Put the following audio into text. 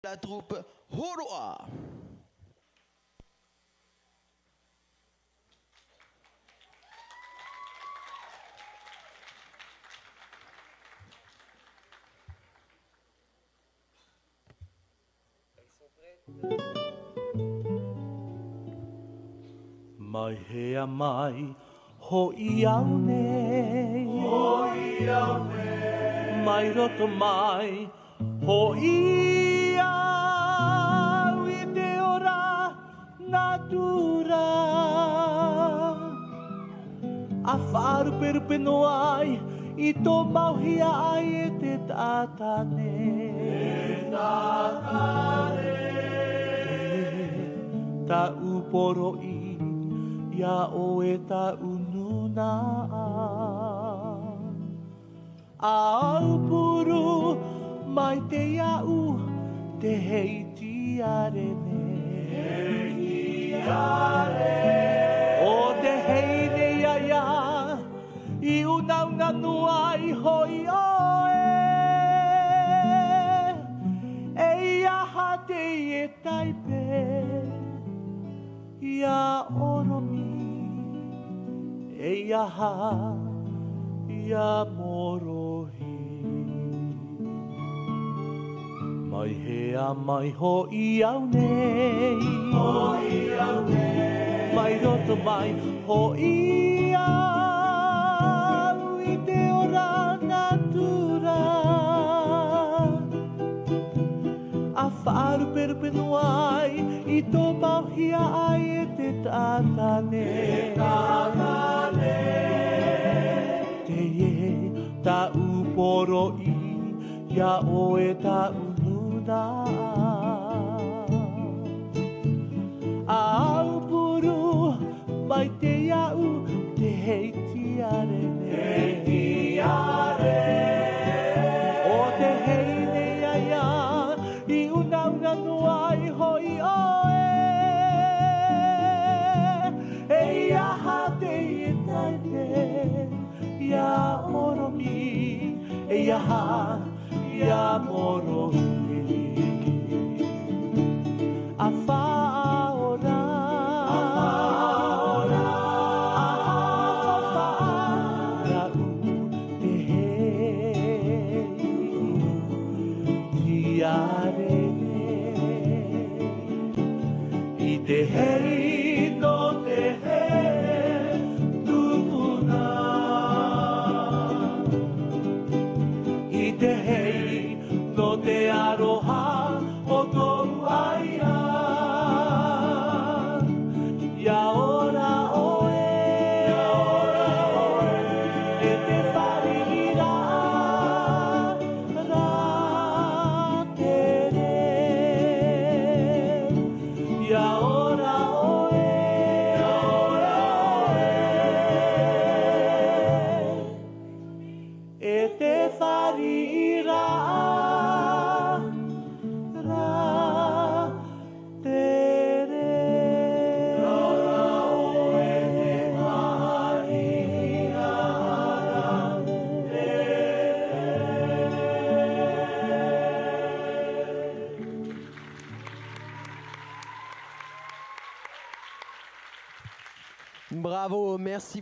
la troupe Horoa. Mai hea mai, hoi au nei. Hoi au nei. Mai roto mai, hoi au I te ora natura. A whaaru perupeno ai, I tō mauhia ai e te tātane. Te tātane. Ta uporo I ia o e ta ununa a au puru mai te iau te heiti arene o te heine ia ia I unauna nuai hoi oe e iaha te I e taipe ia oromi e iaha ia morohi mai hea mai hoi au nei mai roto mai hoi au I te ora natura a whaaru perupenu ai I tō mauhia ai e te tātane te e ta uporo I ia o e ta ununa a au puru mai te iau te heiti arene o te heine ia ia I unauna nuai hoi oe e iaha te I taite ia oromi e iaha ia morohi a whaora te hei I te hei no te hei tupuna I te hei no te aroha o tōu aia Ia ora oe e te wharihira rā tere Ia ora oe e te wharihira rā tere Bravo, merci.